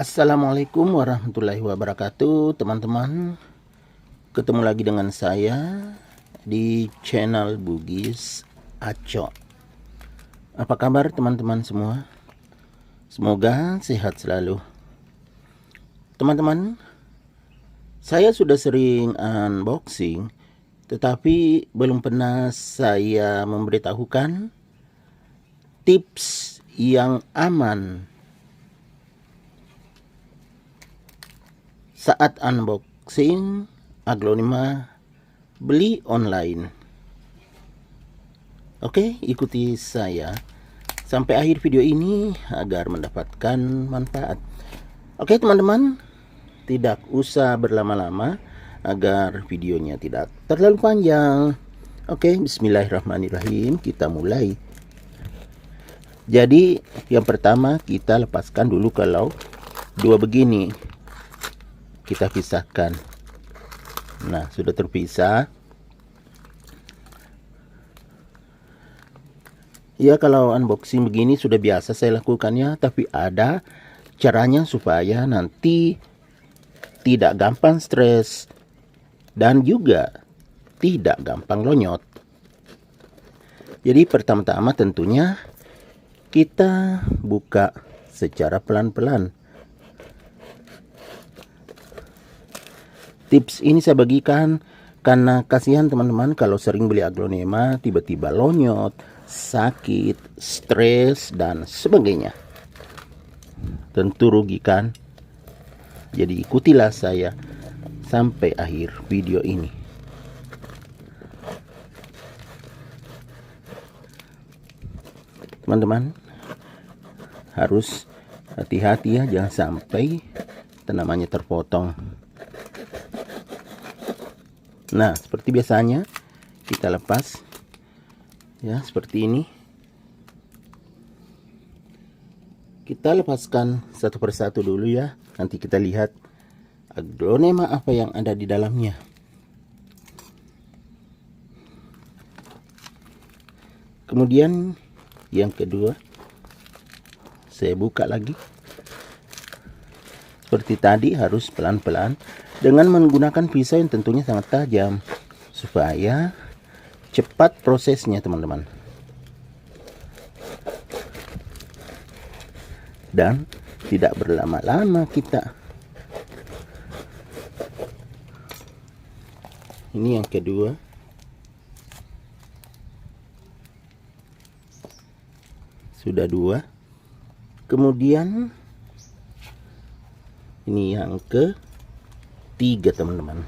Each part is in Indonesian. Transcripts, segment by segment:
Assalamualaikum warahmatullahi wabarakatuh, teman-teman. Ketemu lagi dengan saya di channel Bugis Aco. Apa kabar teman-teman semua? Semoga sehat selalu. Teman-teman, saya sudah sering unboxing, tetapi belum pernah saya memberitahukan tips yang aman saat unboxing aglonema beli online. Oke, ikuti saya sampai akhir video ini agar mendapatkan manfaat. Oke teman-teman, tidak usah berlama-lama agar videonya tidak terlalu panjang. Oke, bismillahirrahmanirrahim, kita mulai. Jadi yang pertama kita lepaskan dulu kalau dua begini. Kita pisahkan. Nah, sudah terpisah. Ya, kalau unboxing begini sudah biasa saya lakukannya, tapi ada caranya supaya nanti tidak gampang stres dan juga tidak gampang lonyot. Jadi pertama-tama tentunya kita buka secara pelan-pelan. Tips ini saya bagikan karena kasihan teman-teman kalau sering beli aglonema tiba-tiba lonyot, sakit, stres, dan sebagainya. Tentu rugikan. Jadi ikutilah saya sampai akhir video ini. Teman-teman harus hati-hati ya, jangan sampai tanamannya terpotong. Nah, seperti biasanya kita lepas ya, seperti ini. Kita lepaskan satu persatu dulu ya. Nanti kita lihat aglonema apa yang ada di dalamnya. Kemudian yang kedua, saya buka lagi. Seperti tadi harus pelan-pelan dengan menggunakan pisau yang tentunya sangat tajam supaya cepat prosesnya teman-teman. Dan tidak berlama-lama kita. Ini yang kedua. Sudah dua. Kemudian ini yang ketiga teman-teman.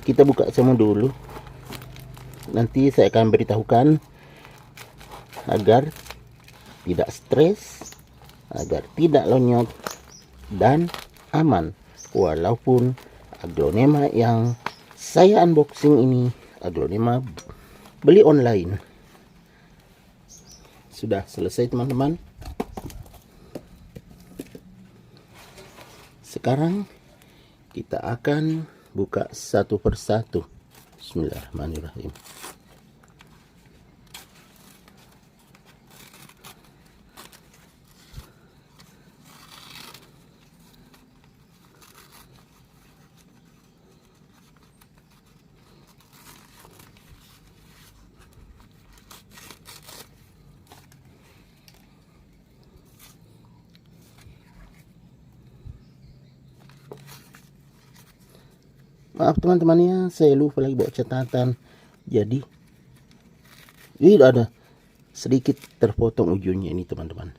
Kita buka semua dulu. Nanti saya akan beritahukan agar tidak stres, agar tidak lonyot dan aman. Walaupun aglonema yang saya unboxing ini aglonema beli online. Sudah selesai teman-teman. Sekarang kita akan buka satu persatu. Bismillahirrahmanirrahim. Maaf teman-temannya, saya lupa lagi bawa catatan. Jadi ini ada sedikit terpotong ujungnya ini teman-teman.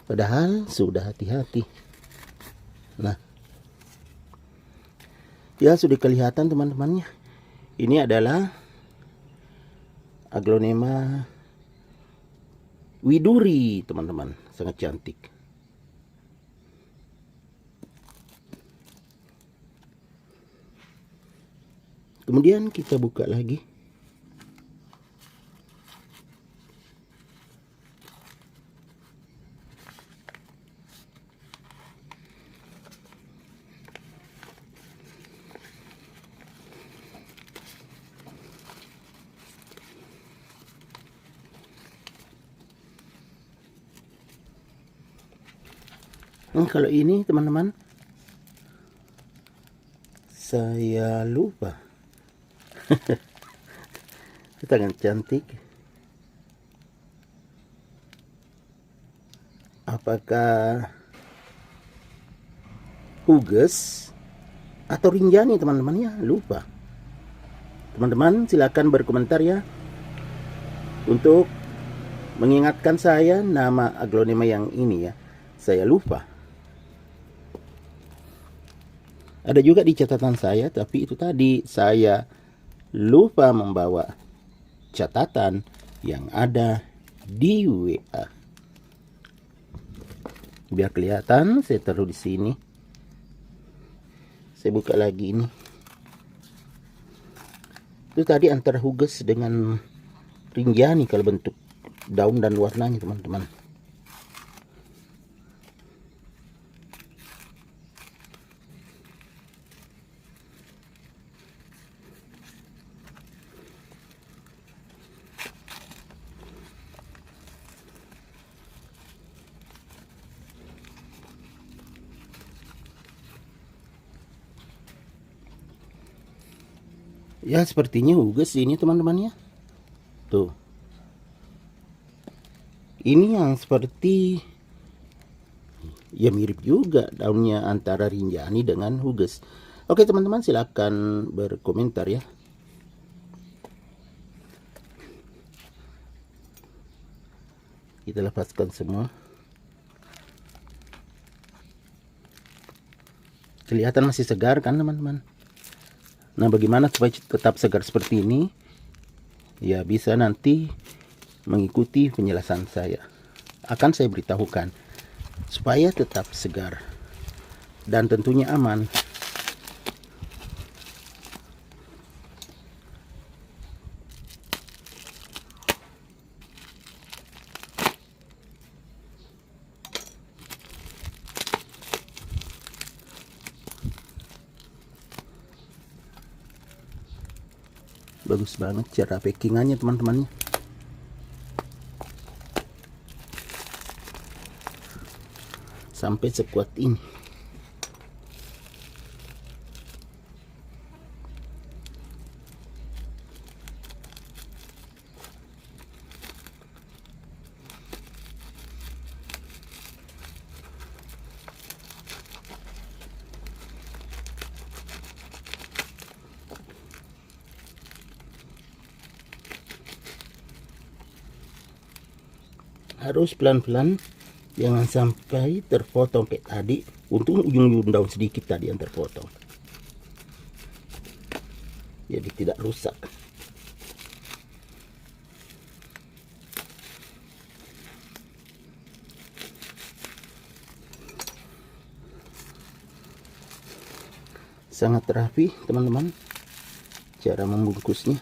Padahal sudah hati-hati. Nah, ya sudah kelihatan teman-temannya. Ini adalah aglonema widuri teman-teman, sangat cantik. Kemudian kita buka lagi. Kalau ini teman-teman, saya lupa. Sangat cantik. Apakah Huges atau Rinjani teman-teman ya? Lupa. Teman-teman silakan berkomentar ya, untuk mengingatkan saya nama aglonema yang ini ya. Saya lupa. Ada juga di catatan saya, tapi itu tadi saya lupa membawa catatan yang ada di WA. Biar kelihatan, saya taruh di sini. Saya buka lagi ini. Itu tadi antara Huges dengan Rinjani kalau bentuk daun dan warnanya teman-teman. Ya sepertinya Huges ini teman-teman ya. Tuh. Ini yang seperti, ya mirip juga daunnya antara Rinjani dengan Huges. Oke teman-teman, silakan berkomentar ya. Kita lepaskan semua. Kelihatan masih segar kan teman-teman. Nah, bagaimana supaya tetap segar seperti ini? Ya, bisa nanti mengikuti penjelasan saya. Akan saya beritahukan supaya tetap segar dan tentunya aman. Bagus banget cara packingannya teman-teman. Sampai sekuat ini. Harus pelan-pelan, jangan sampai terpotong kayak tadi. Untung ujung-ujung daun sedikit tadi yang terpotong, jadi tidak rusak. Sangat rapi teman-teman cara membungkusnya.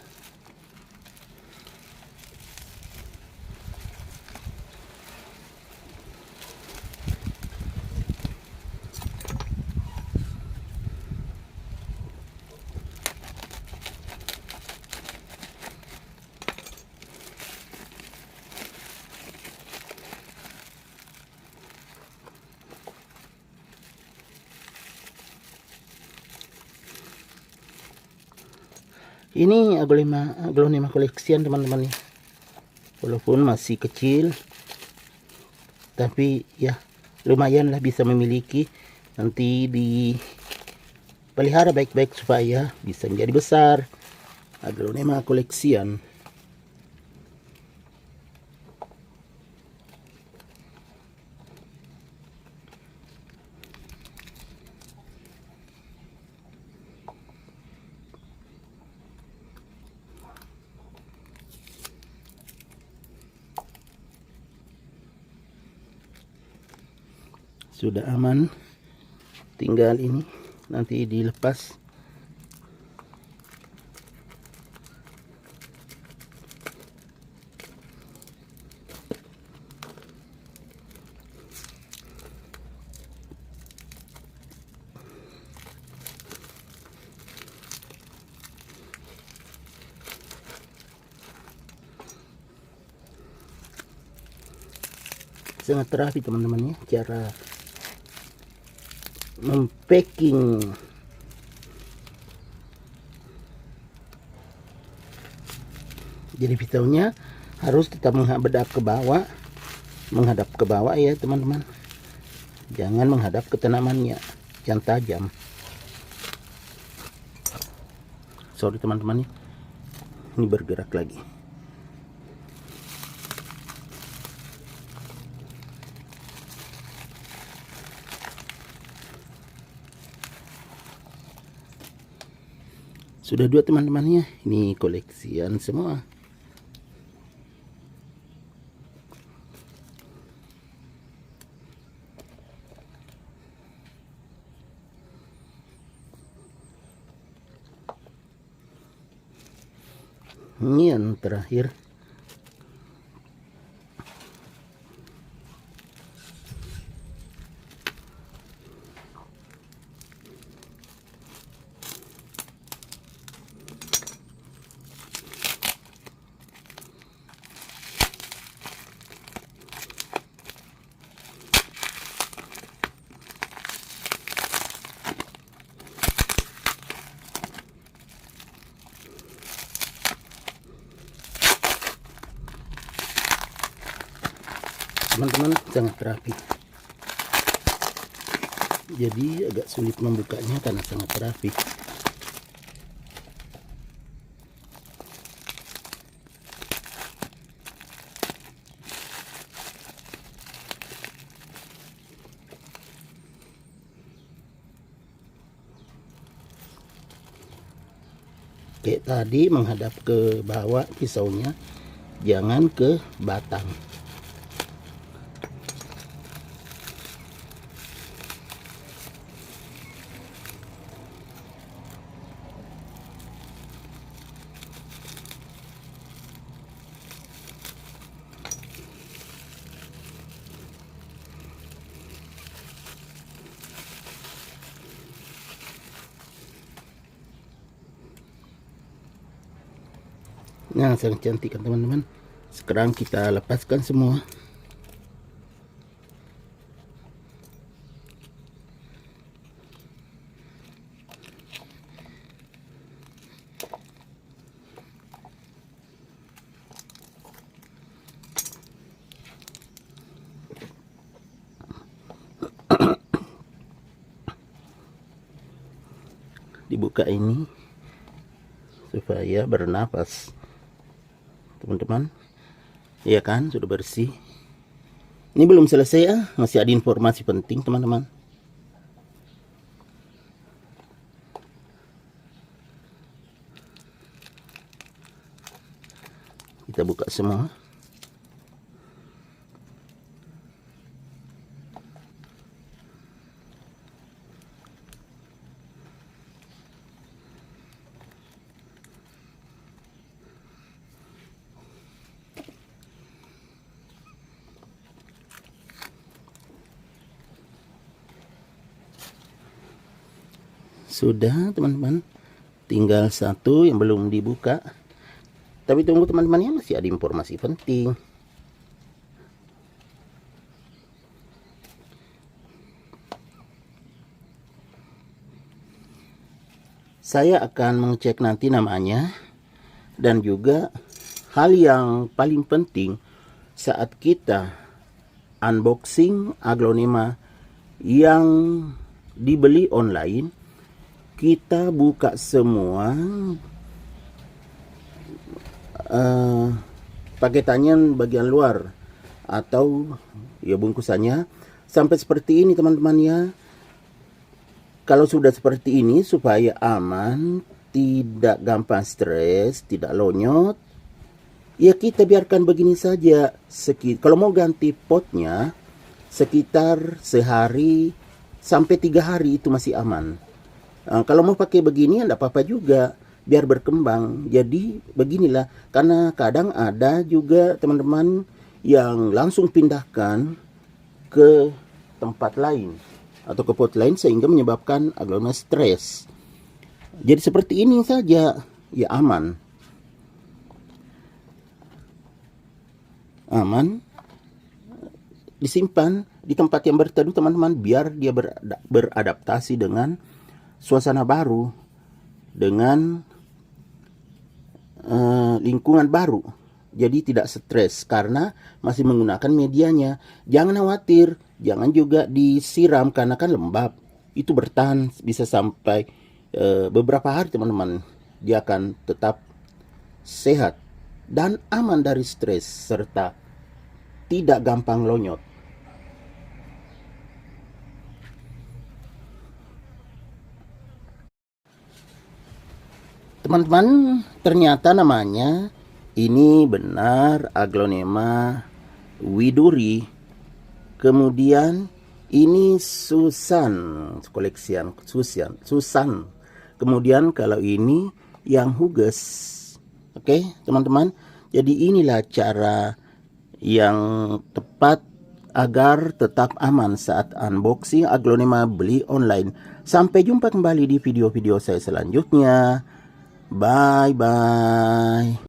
Ini aglonema koleksian teman-teman ya. Walaupun masih kecil, tapi ya lumayan lah bisa memiliki. Nanti dipelihara baik-baik supaya bisa menjadi besar. Aglonema koleksian. Sudah aman, tinggal ini nanti dilepas. Sangat rapi teman-teman ya cara mempacking. Jadi pisaunya harus tetap menghadap ke bawah ya teman-teman. Jangan menghadap ke tanamannya, jangan tajam. Sorry teman-teman, ini bergerak lagi. Sudah 2 teman-temannya, ini koleksian semua. Ini yang terakhir. Teman-teman, sangat rapi. Jadi agak sulit membukanya karena sangat rapi. Kayak tadi menghadap ke bawah pisaunya, jangan ke batang. Nah, sangat cantik kan teman-teman. Sekarang kita lepaskan semua. Dibuka ini supaya bernapas. Teman-teman, ya kan, sudah bersih. Ini belum selesai ya, masih ada informasi penting teman-teman. Kita buka semua. Sudah teman-teman, tinggal satu yang belum dibuka. Tapi tunggu teman-temannya, masih ada informasi penting. Saya akan mengecek nanti namanya. Dan juga hal yang paling penting saat kita unboxing aglonema yang dibeli online, kita buka semua paketannya bagian luar atau ya bungkusannya sampai seperti ini teman-teman ya. Kalau sudah seperti ini supaya aman, tidak gampang stres, tidak lonyot, ya kita biarkan begini saja. Kalau mau ganti potnya sekitar sehari sampai 3 hari itu masih aman. Kalau mau pakai begini enggak apa-apa juga, biar berkembang. Jadi beginilah, karena kadang ada juga teman-teman yang langsung pindahkan ke tempat lain atau ke pot lain sehingga menyebabkan aglonema stres. Jadi seperti ini saja ya aman. Aman, disimpan di tempat yang berteduh teman-teman, biar dia beradaptasi dengan suasana baru, dengan lingkungan baru. Jadi tidak stres karena masih menggunakan medianya. Jangan khawatir, jangan juga disiram karena kan lembab. Itu bertahan bisa sampai beberapa hari teman-teman. Dia akan tetap sehat dan aman dari stres serta tidak gampang lonyot. Teman-teman, ternyata namanya ini benar Aglonema widuri. Kemudian ini Susan, koleksian Susan. Kemudian kalau ini yang Huges. Oke, teman-teman. Jadi inilah cara yang tepat agar tetap aman saat unboxing Aglonema beli online. Sampai jumpa kembali di video-video saya selanjutnya. Bye-bye.